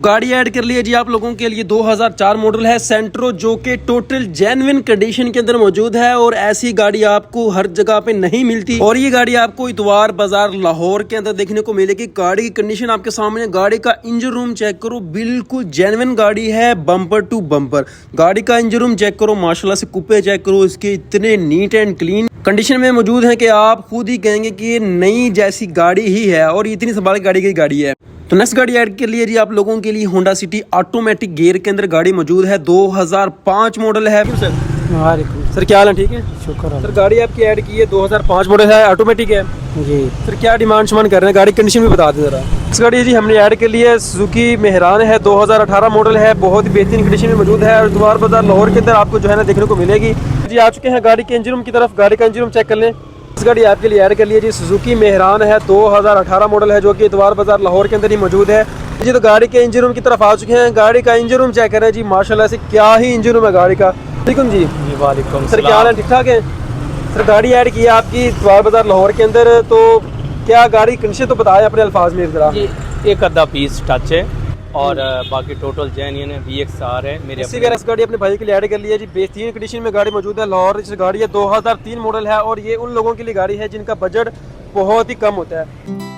गाड़ी ऐड कर लिया जी आप लोगों के लिए 2004 मॉडल है सेंट्रो, जो कि टोटल जेन्युइन कंडीशन के अंदर मौजूद है और ऐसी गाड़ी आपको हर जगह पे नहीं मिलती। और ये गाड़ी आपको इतवार बाजार लाहौर के अंदर देखने को मिलेगी। गाड़ी की कंडीशन आपके सामने, गाड़ी का इंजन रूम चेक करो, बिल्कुल जेन्युइन गाड़ी है, बम्पर टू बम्पर। गाड़ी का इंजन रूम चेक करो, माशाल्लाह से कुप्पे चेक करो, इसके इतने नीट एंड क्लीन कंडीशन में मौजूद है कि आप खुद ही कहेंगे कि ये नई जैसी गाड़ी ही है और इतनी संभाल गाड़ी की गाड़ी है। तो नेक्स्ट गाड़ी ऐड कर लिए जी आप लोगों के लिए होंडा सिटी ऑटोमेटिक गियर के अंदर गाड़ी मौजूद है, 2005 मॉडल है। सर क्या हाल है? ठीक है, शुक्र। सर गाड़ी आपकी ऐड की है, 2005 मॉडल है, ऑटोमेटिक है जी। सर क्या डिमांड शमान कर रहे हैं? गाड़ी कंडीशन भी बता दें जरा। इस गाड़ी जी हमने ऐड कर ली है, सुजुकी मेहरान है, 2018 मॉडल है, बहुत ही बेहतरीन कंडीशन में मौजूद है और इतवार बाजार लाहौर के अंदर आपको जो है ना देखने को मिलेगी जी। आ चुके हैं गाड़ी के इंजन रूम की तरफ, गाड़ी का इंजन रूम चेक कर लें। इस गाड़ी आपके लिए ऐड कर लिया जी, सुजुकी मेहरान है, 2018 मॉडल है, जो कि इतवार बाजार लाहौर के अंदर ही मौजूद है जी। तो गाड़ी के इंजन रूम की तरफ आ चुके हैं, गाड़ी का इंजन रूम चेक करें जी, माशाल्लाह से क्या ही इंजन रूम है गाड़ी का। वालेकुम जी। वालेकुम सर क्या हाल है? ठीक ठाक है सर। गाड़ी ऐड की है आपकी इतवार बाजार लाहौर के अंदर, तो क्या गाड़ी कंडीशन तो बताएं अपने अल्फाज में जरा। एक आधा पीस टच है और बाकी टोटल जेन्युइन है, VXR है मेरे। इस गाड़ी अपने भाई के लिए ऐड कर लिया जी, बेहतरीन कंडीशन में गाड़ी मौजूद है लाहौर। इस गाड़ी है 2003 मॉडल है और ये उन लोगों के लिए गाड़ी है जिनका बजट बहुत ही कम होता है।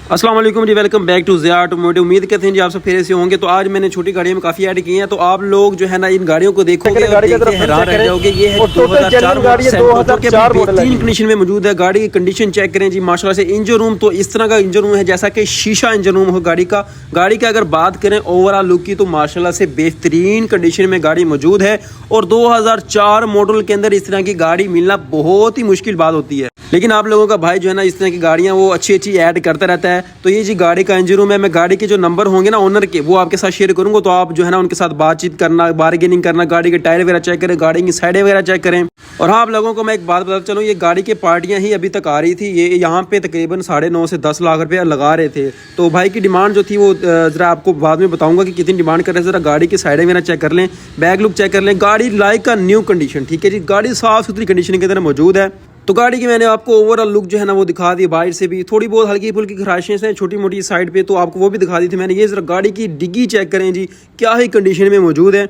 अस्सलाम वालेकुम जी, welcome back to Zia automotive. उम्मीद करते हैं जी आप सब फेरे से होंगे। तो आज मैंने छोटी गाड़ियों में काफ़ी ऐड की हैं, तो आप लोग जो है ना इन गाड़ियों को देखोगे और देख के हैरान रह जाओगे। ये है 2004 बेहतरीन कंडीशन में मौजूद है। गाड़ी की कंडीशन चेक करें जी, माशाल्लाह से। इंजन रूम तो इस तरह का इंजन रूम है जैसा कि शीशा इंजन रूम हो गाड़ी का। गाड़ी की अगर बात करें ओवरऑल लुक की, तो माशाल्लाह से बेहतरीन कंडीशन में गाड़ी मौजूद है और 2004 मॉडल के अंदर इस तरह की गाड़ी मिलना बहुत ही मुश्किल बात होती है। लेकिन आप लोगों का भाई जो है ना इस तरह की गाड़ियां वो अच्छी अच्छी ऐड करता रहता है। तो ये जी गाड़ी का इंजन रूम है। मैं गाड़ी के जो नंबर होंगे ना ओनर के, वो आपके साथ शेयर करूंगा, तो आप जो है ना उनके साथ बातचीत करना, बार्गेनिंग करना, गाड़ी के टायर वगैरह चेक करें, गाड़ी की साइडें वगैरह चेक करें। और हाँ, आप लोगों को मैं एक बात बताता चलूँ, ये गाड़ी की पार्टियां ही अभी तक आ रही थी। ये यहाँ पे तकरीबन 9.5 से 10 लाख रुपया लगा रहे थे। तो भाई की डिमांड जो थी वो जरा आपको बाद में बताऊंगा कि कितनी डिमांड कर रहे थे। जरा गाड़ी की साइडें वगैरह चेक कर लें, बैक लुक चेक कर लें। गाड़ी लाइक का न्यू कंडीशन, ठीक है जी। गाड़ी साफ सुथरी कंडीशन के अंदर मौजूद है। तो गाड़ी की मैंने आपको ओवरऑल लुक जो है ना वो दिखा दी, बाहर से भी थोड़ी बहुत हल्की फुल्की खराशें हैं छोटी मोटी साइड पे, तो आपको वो भी दिखा दी थी मैंने। ये जरा गाड़ी की डिग्गी चेक करें जी, क्या ही कंडीशन में मौजूद है।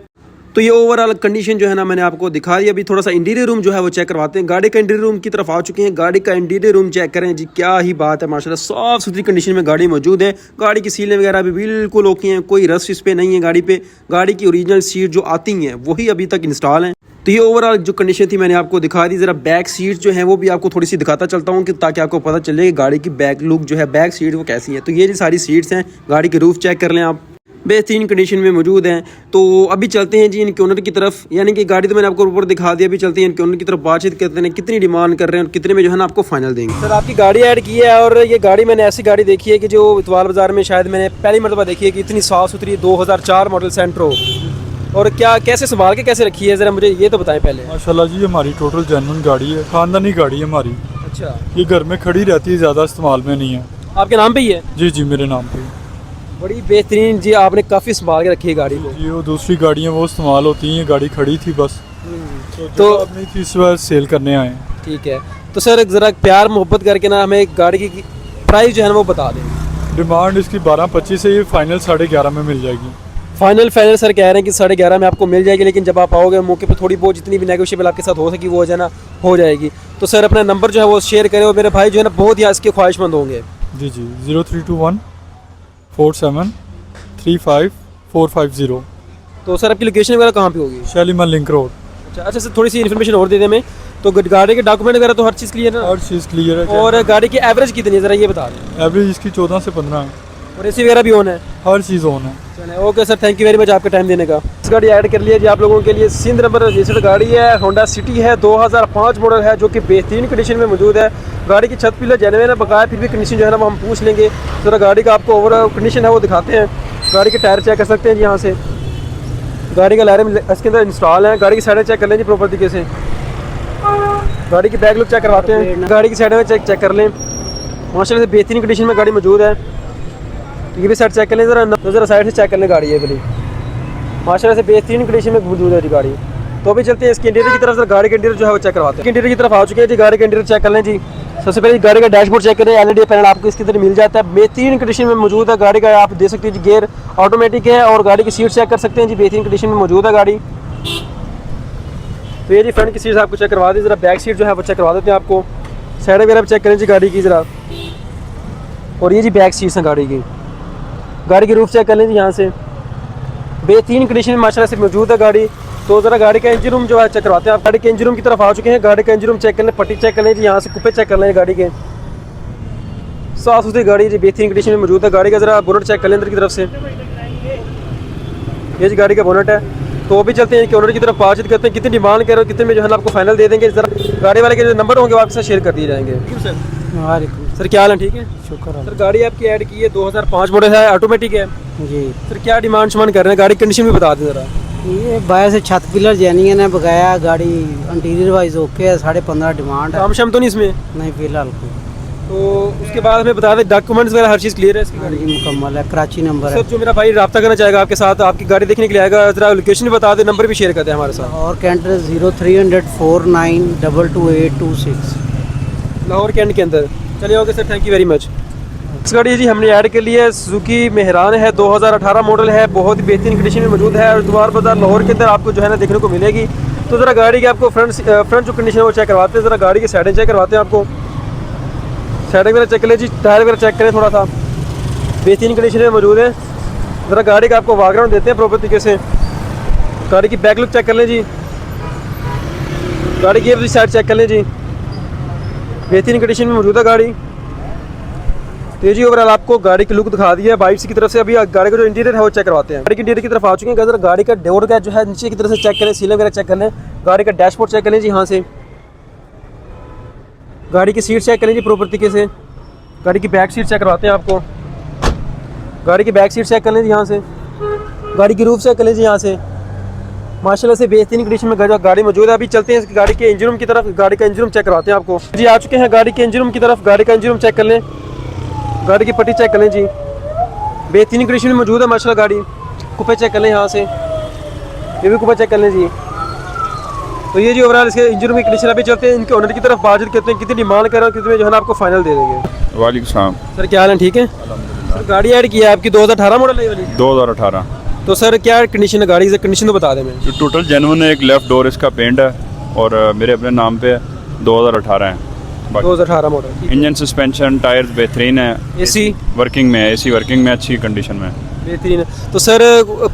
तो ये ओवरऑल कंडीशन जो है ना मैंने आपको दिखा दी। अभी थोड़ा सा इंटीरियर रूम जो है वो चेक करवाते हैं। गाड़ी का इंटीरियर रूम की तरफ आ चुके हैं। गाड़ी का इंटीरियर रूम चेक करें जी, क्या ही बात है, माशाल्लाह साफ सुथरी कंडीशन में गाड़ी मौजूद है। गाड़ी की सीलें वगैरह भी बिल्कुल ओके हैं, कोई रस्ट इस पे नहीं है गाड़ी पे। गाड़ी की ओरिजिनल सीट जो आती हैं वही अभी तक इंस्टॉल हैं। तो ये ओवरऑल जो कंडीशन थी मैंने आपको दिखा दी। जरा बैक सीट जो है वो भी आपको थोड़ी सी दिखाता चलता हूँ कि ताकि आपको पता चले कि गाड़ी की बैक लुक जो है, बैक सीट वो कैसी है। तो ये जी सारी सीट्स हैं। गाड़ी की रूफ चेक कर लें आप, बेहतरीन कंडीशन में मौजूद हैं। तो अभी चलते हैं जी इनके ओनर की तरफ, यानी कि गाड़ी तो मैंने आपको ऊपर दिखा दी। अभी चलते हैं इनके ओनर की तरफ, बातचीत करते हैं कितनी डिमांड कर रहे हैं और कितने में जो है ना आपको फाइनल देंगे। सर आपकी गाड़ी ऐड की है और ये गाड़ी मैंने ऐसी गाड़ी देखी है कि जो इतवार बाजार में शायद मैंने पहली मरतबा देखी है कि इतनी साफ़ सुथरी 2004 मॉडल सेंट्रो। और क्या कैसे संभाल के कैसे रखी है, ज़रा मुझे ये तो बताएं पहले। माशाल्लाह जी, हमारी टोटल जेन्युइन गाड़ी है, खानदानी गाड़ी है हमारी। अच्छा, ये घर में खड़ी रहती है, ज़्यादा इस्तेमाल में नहीं है। आपके नाम पे ही है? जी जी, मेरे नाम पे। बड़ी बेहतरीन जी, आपने काफ़ी संभाल के रखी है गाड़ी को। जी, वो दूसरी गाड़ियाँ वो इस्तेमाल होती हैं, गाड़ी खड़ी थी बस, तो अपनी थी इस बार सेल करने आए। ठीक है, तो सर ज़रा प्यार मोहब्बत करके ना हमें गाड़ी की प्राइस जो है ना वो बता दें। डिमांड इसकी 12-25 है, ये फाइनल 11.5 में मिल जाएगी। फाइनल सर कह रहे हैं कि 11.5 में आपको मिल जाएगी, लेकिन जब आप आओगे मौके पर थोड़ी बहुत जितनी भी नेगोशिएबल आपके साथ हो सकी वो जो है ना हो जाएगी। तो सर अपना नंबर जो है वो शेयर करें और मेरे भाई जो है ना बहुत ही इसके ख्वाहिशमंद होंगे। जी जी, 0321 47 35 450। तो सर आपकी लोकेशन वगैरह कहाँ पे होगी? Shalimar link road. अच्छा सर, थोड़ी सी इन्फॉर्मेशन और दे दें हमें। तो गाड़ी के डॉक्यूमेंट वगैरह तो हर चीज़ क्लियर है? हर चीज़ क्लियर है। और गाड़ी की एवरेज कितनी है ज़रा ये बता दें। एवरेज इसकी 14 से 15 है। और एसी वगैरह भी ऑन है? हर चीज़ ऑन है। चले okay sir, thank you very much आपका टाइम देने का। इस गाड़ी ऐड कर लिया जी आप लोगों के लिए। सिंध नंबर रजिस्टर्ड गाड़ी है, होंडा सिटी है, 2005 मॉडल है, जो कि बेहतरीन कंडीशन में मौजूद है। गाड़ी की छत पिलर जेन्युइन है, बकाया फिर भी कंडीशन जो है ना वो हम पूछ लेंगे। जरा गाड़ी का आपको ओवरऑल कंडीशन है वो दिखाते हैं। गाड़ी के टायर चेक कर सकते हैं जी यहाँ से। गाड़ी का लायरम इसके अंदर इंस्टॉल है। गाड़ी की साइडें चेक कर लें जी प्रॉपर तरीके से। गाड़ी की बैक लुक चेक करवाते हैं, गाड़ी की साइडें में चेक कर लें। माशाल्लाह से बेहतरीन कंडीशन में गाड़ी मौजूद है। ये भी साइड चेक कर लें ज़रा, साइड से चेक कर लें गाड़ी है बड़ी, माशाल्लाह से बेहतरीन कंडीशन में मौजूद है जी गाड़ी। तो अभी चलते हैं इसके इंटीरियर की तरफ। गाड़ी के इंटीरियर जो है वो चेक करवाते हैं। इंटीरियर की तरफ आ चुके हैं जी, गाड़ी का इंटीरियर चेक कर लें जी। सबसे पहले गाड़ी का डैशबोर्ड चेक करें, एलईडी पैनल आपको इसके अंदर मिल जाता है, बेहतरीन कंडीशन में मौजूद है। गाड़ी का आप देख सकते हैं जी, गियर ऑटोमेटिक है और गाड़ी की सीट चेक कर सकते हैं जी, बेहतरीन कंडीशन में मौजूद है गाड़ी। तो ये जी फ्रंट की सीट आपको चेक करवा दी, ज़रा बैक सीट जो है वो चेक करवा देते हैं आपको। साइड वगैरह भी चेक करें जी गाड़ी की ज़रा। और ये जी बैक सीट्स हैं गाड़ी की। गाड़ी की रूफ चेक कर लें जी, यहाँ से बेहतरीन कंडीशन में माशाल्लाह से मौजूद है गाड़ी। तो ज़रा गाड़ी का इंजन रूम जो है चेक करवाते हैं। आप गाड़ी के इंजन रूम की तरफ आ चुके हैं। गाड़ी का इंजन रूम चेक कर लें, पट्टी चेक कर लें जी, यहाँ से कुप्पे चेक कर लें गाड़ी के। साफ सुथरी गाड़ी जी, बेहतरीन कंडीशन में मौजूद है गाड़ी का। ज़रा बोनट चेक कर लें अंदर की तरफ से, ये जी गाड़ी का बोनट है। तो अभी चलते हैं कि ओनर की तरफ बातचीत करते हैं, कितनी डिमांड कर रहे हो, कितने में जो है ना आपको फाइनल दे देंगे। ज़रा गाड़ी वाले के जो नंबर होंगे वो आपके साथ शेयर कर दिए जाएंगे। सर क्या हाल है, ठीक है, शुक्र। सर गाड़ी आपकी ऐड की है 2005 मॉडल है, ऑटोमेटिक है जी। सर। क्या डिमांड शमान कर रहे हैं, गाड़ी कंडीशन भी बता दें ज़रा। ये बाहर से छत पिलर जेन्युइन है, बकाया गाड़ी इंटीरियर वाइज ओके है, 15.5 डिमांड है। काम शाम तो नहीं इसमें? नहीं फिलहाल कोई। तो उसके बाद हमें बता दें डॉक्यूमेंट्स वगैरह हर चीज़ क्लियर है इसकी गाड़ी गाड़ी मुकम्मल है, कराची नंबर सर। है। जो मेरा भाई रब्ता करना चाहेगा आपके साथ, आपकी गाड़ी देखने के लिए आएगा, ज़रा लोकेशन भी बता दें, नंबर भी शेयर कर दें हमारे साथ। और कैंटर 0300492226 लाहौर कैंट के अंदर। चलिए okay sir, thank you very much. इस गाड़ी जी हमने ऐड के लिए सुजुकी मेहरान है, 2018 मॉडल है, बहुत ही बेहतरीन कंडीशन में मौजूद है और द्वार बाजार लाहौर के अंदर आपको जो है ना देखने को मिलेगी। तो ज़रा गाड़ी की आपको फ्रंट जो कंडीशन है वो चेक करवाते हैं। ज़रा गाड़ी की साइडें चेक करवाते हैं आपको। साइडें वगैरह चेक कर लें जी, टायर वगैरह चेक करें, थोड़ा सा बेहतरीन कंडीशन में मौजूद है। ज़रा गाड़ी का आपको बैकग्राउंड देते हैं प्रॉपर तरीके से। गाड़ी की बैक लुक चेक कर लें जी, गाड़ी की साइड चेक कर लें जी, बेहतरीन कंडीशन में मौजूद है गाड़ी। तो जी ओवरऑल आपको गाड़ी की लुक दिखा दी है बाइक की तरफ से। अभी गाड़ी का जो इंटीरियर है वो चेक करवाते हैं। गाड़ी के इंटीरियर की तरफ आ चुके हैं। अगर गाड़ी का डोर का जो है नीचे की तरफ से चेक करें, सीलिंग वगैरह चेक कर लें, गाड़ी का डैशबोर्ड चेक कर लें जी, यहाँ से गाड़ी की सीट चेक कर लें जी प्रॉपर तरीके से। गाड़ी की बैक सीट चेक करवाते हैं आपको। गाड़ी की बैक सीट चेक कर लें जी, यहाँ से गाड़ी की रूफ चेक कर लें जी, यहाँ से माशाल्लाह से बेहतरीन कंडीशन में गाड़ी मौजूद है। अभी चलते हैं गाड़ी के इंजन रूम की तरफ। गाड़ी का इंजन रूम चेक करवाते हैं आपको जी। आ चुके हैं गाड़ी के इंजन रूम की तरफ। गाड़ी का इंजन रूम चेक कर लें, गाड़ी की पट्टी चेक कर लें जी, बेहतरीन कंडीशन में मौजूद है माशाल्लाह गाड़ी। कुप्पे चेक कर लें, यहाँ से ये भी कुप्पे चेक कर लें जी। तो ये जी ओवरऑल इसके इंजन रूम की कंडीशन। अभी चलते हैं इनके ओनर की तरफ बातचीत करते हैं, कितनी डिमांड कर रहे हो, कितने जो है ना आपको फाइनल दे देंगे। वालेकुम सलाम। सर क्या हाल है, ठीक है। सर गाड़ी ऐड की है आपकी 2018 मॉडल है वाली। 2018 तो सर क्या कंडीशन है गाड़ी की, कंडीशन तो बता दें। मैं टोटल जेन्युइन है, एक लेफ्ट डोर इसका पेंट है और मेरे अपने नाम पे 2018 है। 2018 मॉडल। इंजन सस्पेंशन टायर्स बेहतरीन है, एसी वर्किंग में है, एसी वर्किंग में अच्छी कंडीशन में है। बेहतरीन है। तो सर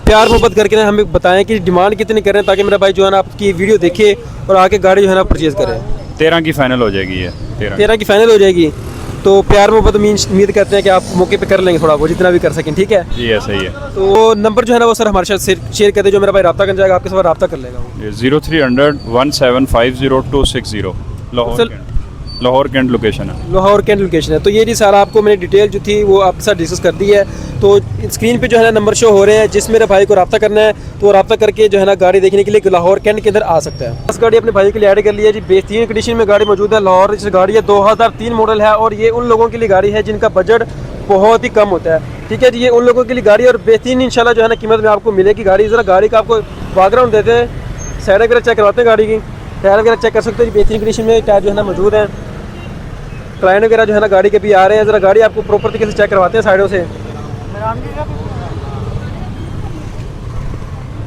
प्यार मोहब्बत करके ना हमें बताएं कि डिमांड कितनी कर रहे हैं, ताकि मेरा भाई जो है ना आपकी वीडियो देखे और आके गाड़ी जो है ना परचेज़ करे। 13 की फाइनल हो जाएगी ये। 13 की फाइनल हो जाएगी। तो प्यार मोहब्बत उम्मीद करते हैं कि आप मौके पे कर लेंगे थोड़ा वो, जितना भी कर सकें, ठीक है जी। ऐसा ही है। तो नंबर जो है ना वो सर हमारे साथ शेयर कर दे, जो मेरा भाई रब्ता कर जाएगा आपके साथ रब्ता कर लेगा। 03001750 लाहौर कैंट लोकेशन है। लाहौर कैंट लोकेशन है। तो ये जी सारा आपको मैंने डिटेल जो थी वो आपके साथ डिस्कस कर दी है। तो स्क्रीन पे जो है ना नंबर शो हो रहे हैं, जिस मेरे भाई को रब्ता करना है तो वो रब्ता करके जो है ना गाड़ी देखने के लिए लाहौर कैंट के अंदर आ सकता है। बस गाड़ी अपने भाई के लिए ऐड कर लिया है जी, बेहतरीन कंडीशन में गाड़ी मौजूद है। लाहौर इस गाड़ी है 2003 मॉडल है और ये उन लोगों के लिए गाड़ी है जिनका बजट बहुत ही कम होता है, ठीक है जी। ये उन लोगों के लिए गाड़ी और बेहतरीन इंशाल्लाह जो है ना कीमत में आपको मिलेगी गाड़ी। ज़रा गाड़ी का आपको बैकग्राउंड देते हैं, साइड वगैरह चेक करवाते हैं, गाड़ी की टायर वगैरह चेक कर सकते हैं जी, बेहतरीन कंडीशन में टायर जो है ना मौजूद है। क्लाइंट वगैरह जो है ना गाड़ी के भी आ रहे हैं। ज़रा गाड़ी आपको प्रॉपर तरीके से चेक करवाते हैं साइडों से।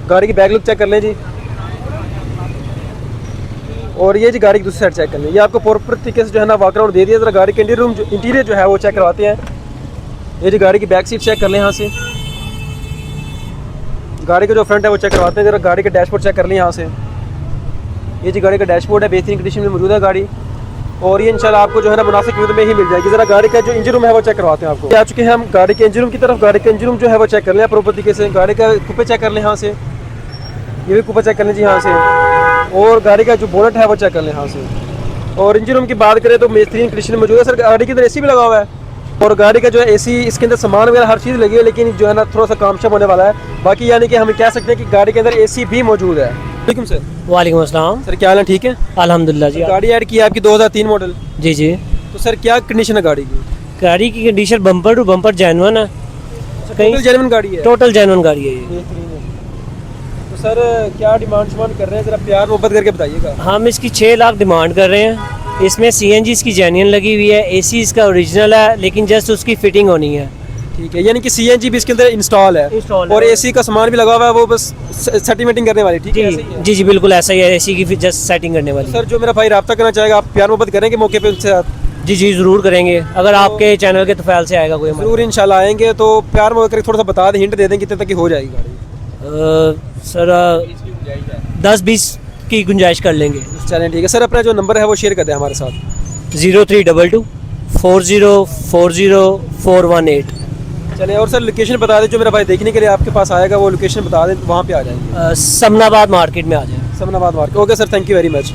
गाड़ी की बैक लुक चेक कर लें जी, और ये जी गाड़ी की दूसरी साइड चेक कर लें। ये आपको प्रॉपर तरीके से जो है ना वॉकआउट दे दिया। ज़रा गाड़ी के इंटीरियर जो है वो चेक करवाते हैं। ये जी गाड़ी की बैक सीट चेक कर लें, यहाँ से गाड़ी का जो फ्रंट है वो चेक करवाते हैं। ज़रा गाड़ी का डैशबोर्ड चेक कर लें, यहाँ से ये जी गाड़ी का डैशबोर्ड है, बेहतरीन कंडीशन में मौजूद है गाड़ी। और ये इंशाल्लाह आपको जो है ना मुनासिब कीमत में ही मिल जाएगी। ज़रा गाड़ी का जो इंजन रूम है वो चेक करवाते हैं आपको। आ चुके हैं हम गाड़ी के इंजन रूम की तरफ। गाड़ी का इंजन रूम जो है वो चेक कर लें प्रॉपर तरीके से। गाड़ी का कुप्पे चेक कर लें, यहाँ से ये भी कुप्पे चेक कर लें जी, यहाँ से। और गाड़ी का जो बोनट है वो चेक कर लें, यहाँ से। और इंजन रूम की बात करें तो बेहतरीन कंडीशन में मौजूद है। सर गाड़ी के अंदर एसी भी लगा हुआ है और गाड़ी का जो है एसी, इसके अंदर सामान वगैरह हर चीज़ लगी है, लेकिन जो है ना थोड़ा सा काम शाम होने वाला है। बाकी यानी कि हम कह सकते हैं कि गाड़ी के अंदर एसी भी मौजूद है। वालेकुम सर। वालेकुम अस्सलाम। सर क्या हाल है, ठीक है अल्हम्दुलिल्लाह जी। गाड़ी ऐड की है आपकी 2003 मॉडल। जी जी। तो सर क्या कंडीशन है गाड़ी की? गाड़ी की condition bumper to bumper genuine है, टोटल जेन्युइन गाड़ी है। टोटल जेन्युइन गाड़ी है ये। बेहतरीन है। तो सर क्या डिमांड कर रहे हैं, जरा प्यार मोहब्बत करके बताइएगा। हम इसकी 6 लाख डिमांड कर रहे हैं। इसमें CNG इसकी जेन्युइन लगी हुई है, AC इसका ओरिजिनल है, लेकिन जस्ट उसकी फिटिंग होनी है। ठीक है, यानी कि CNG भी इसके अंदर इंस्टॉल है और AC का सामान भी लगा हुआ है, वो बस सेटिंग करने वाली। ठीक है, ऐसे ही है। जी जी बिल्कुल ऐसा ही है, AC की जस्ट सेटिंग करने वाली। सर जो मेरा भाई रब्ता करना चाहेगा, आप प्यार मोहब्बत करेंगे मौके पे उनसे साथ? जी जी ज़रूर करेंगे, अगर आपके चैनल के तफैल से आएगा कोई हमारे। जरूर इंशाल्लाह आएंगे। तो प्यार मोहब्बत करके थोड़ा सा बता दें, हिंट दे दें कितने तक की हो जाएगी गाड़ी? सर 10-20 की गुंजाइश कर लेंगे। चलें ठीक है सर, अपना जो नंबर है वो शेयर कर दें हमारे साथ। 0322 4040 418। चले, और सर लोकेशन बता दें, जो मेरा भाई देखने के लिए आपके पास आएगा वो लोकेशन बता दें, वहाँ पे आ जाएंगे। समनाबाद मार्केट में आ जाए। Samanabad market. Okay sir, thank you very much.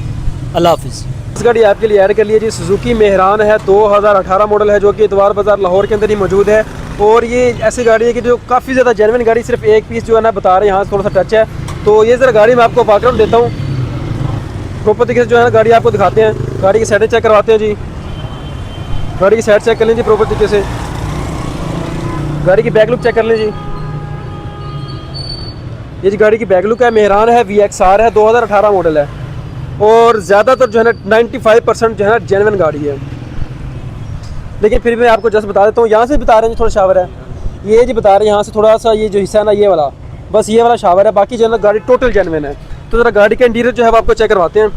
अल्लाह हाफिज़। इस गाड़ी आपके लिए ऐड कर लिया जी, सुजुकी मेहरान है, 2018 मॉडल है, जो कि इतवार बाज़ार लाहौर के अंदर ही मौजूद है। और ये ऐसी गाड़ी है कि जो काफ़ी ज़्यादा जेन्युइन गाड़ी, सिर्फ एक पीस जो है ना बता रहे हैं, यहाँ से थोड़ा सा टच है। तो ये ज़रा गाड़ी मैं आपको बैकग्राउंड देता हूँ, प्रॉपर तरीके से जो है ना गाड़ी आपको दिखाते हैं। गाड़ी की साइडें चेक करवाते हैं जी, गाड़ी की साइड चेक कर लें जी प्रॉपर तरीके से। गाड़ी की बैक लुक चेक कर लें जी, ये जी गाड़ी की बैक लुक है, मेहरान है, VXR है, 2018 मॉडल है। और ज़्यादातर जो है ना 95% जो है ना जेन्युइन गाड़ी है। लेकिन फिर भी मैं आपको जस्ट बता देता हूँ, यहाँ से बता रहे हैं थोड़ा शावर है, ये जी बता रहे हैं यहाँ से थोड़ा सा, ये जो हिस्सा है ना ये वाला, बस ये वाला शावर है, बाकी जो है ना गाड़ी टोटल जेन्युइन है। तो ज़रा गाड़ी का इंटीरियर जो है वो आपको चेक करवाते हैं।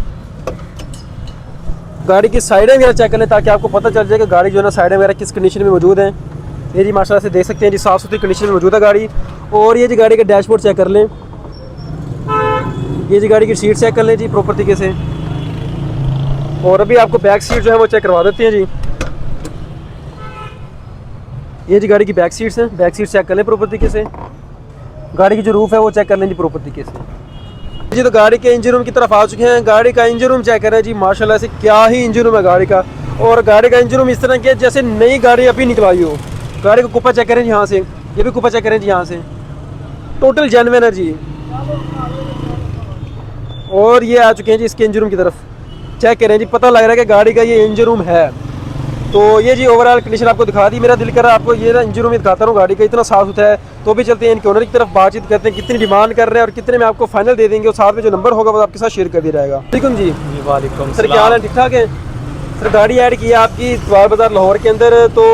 गाड़ी की साइडें वगैरह चेक कर लें ताकि आपको पता चल जाए कि गाड़ी जो है ना साइडें वगैरह किस कंडीशन में मौजूद हैं। ये जी माशाल्लाह से देख सकते हैं जी, साफ़ सुथरी कंडीशन में मौजूद है गाड़ी। और ये जी गाड़ी का डैशबोर्ड चेक कर लें, ये जी गाड़ी की सीट चेक कर लें जी प्रॉपर तरीके से। और अभी आपको बैक सीट जो है वो चेक करवा देते हैं जी, ये जी गाड़ी की बैक सीट्स हैं, बैक सीट चेक कर लें प्रॉपर तरीके से। गाड़ी की जो रूफ़ है वो चेक कर लें जी प्रॉपर तरीके से जी। तो गाड़ी के इंजन रूम की तरफ आ चुके हैं, गाड़ी का इंजन रूम चेक कर रहे हैं जी, माशाल्लाह से क्या ही इंजन रूम है गाड़ी का। और गाड़ी का इंजन रूम इस तरह के जैसे नई गाड़ी अभी निकलाई हो। गाड़ी का कुप्पा चेक करें जी यहाँ से, ये भी कुप्पा चेक करें जी यहाँ से, टोटल जेन्युइन है जी। और ये आ चुके हैं जी इसके इंजन रूम की तरफ, चेक करें जी, पता लग रहा है कि गाड़ी का ये इंजन रूम है। तो ये जी ओवरऑल कंडीशन आपको दिखा दी। मेरा दिल कर रहा है आपको ये ना इंजन रूम दिखाता हूँ, गाड़ी का इतना साफ सुथरा है। तो भी चलते हैं इनके ओनर की तरफ, बातचीत करते हैं कितनी डिमांड कर रहे हैं और कितने में आपको फाइनल दे देंगे। और साथ में जो नंबर होगा वो आपके साथ शेयर कर दिया जाएगा। वालेकुम जी। वालेकुम सर क्या हाल है, ठीक ठाक है? सर गाड़ी ऐड की है आपकी इतवार बाज़ार लाहौर के अंदर, तो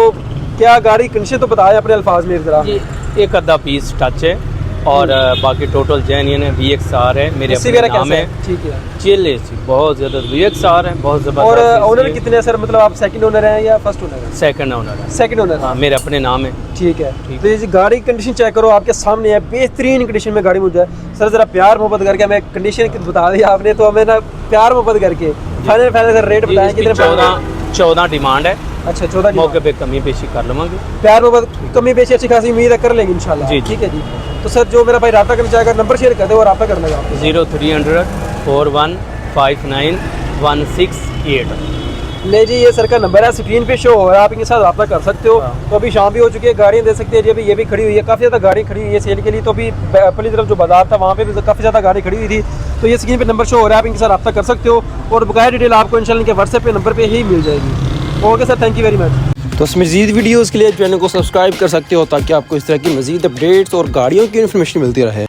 क्या गाड़ी कंडीशन तो बताया अपने अल्फाज में ज़रा। एक आधा पीस टच है और बाकी टोटल जेन्युइन है, VXR है, मेरे अपने नाम है। ठीक है, चिल एसी बहुत ज़्यादा, VXR है बहुत ज़बरदस्त। और ओनर कितने हैं सर, मतलब आप सेकंड ओनर हैं या फर्स्ट ओनर हैं? सेकंड ओनर है। सेकंड ओनर, हाँ मेरे अपने नाम है। ठीक है। तो ये जी गाड़ी की कंडीशन चेक करो, आपके सामने है, बेहतरीन कंडीशन में गाड़ी मुझे है। सर ज़रा प्यार मोहब्बत करके हमें कंडीशन बता दी आपने, तो हमें ना प्यार मोहब्बत करके फाइनल सर रेट बताएं कितने? 14 डिमांड है। अच्छा 14 मौके पे कमी पेशी कर लवांगे। प्यार मोहब्बत कमी पेशी अच्छी खासी उम्मीद है कर लेंगे इंशाल्लाह। जी ठीक है जी। तो सर जो मेरा भाई रब्ता करना चाहेगा नंबर शेयर कर दे और रब्ता कर लेगा। 0300 4159 168। ले जी ये सर का नंबर है, स्क्रीन पे शो हो रहा है, आप इनके साथ रब्ता कर सकते हो। तो अभी शाम भी हो चुकी है, गाड़ियाँ दे सकते हैं जी। अभी ये भी खड़ी हुई है, काफ़ी ज़्यादा गाड़ी खड़ी हुई है सेल के लिए। तो अभी अपनी तरफ जो बाजार था वहाँ पे भी काफ़ी ज़्यादा गाड़ी खड़ी हुई थी। तो ये स्क्रीन पे नंबर शो हो रहा है, आप इनके साथ रब्ता कर सकते हो। और बकाया डिटेल आपको इंशाल्लाह इनके व्हाट्सएप पे नंबर पे ही मिल जाएगी। Okay sir, thank you very much. तो मज़ीद वीडियोज़ के लिए चैनल को सब्सक्राइब कर सकते हो ताकि आपको इस तरह की मज़ीद अपडेट्स और गाड़ियों की इन्फॉर्मेशन मिलती रहे।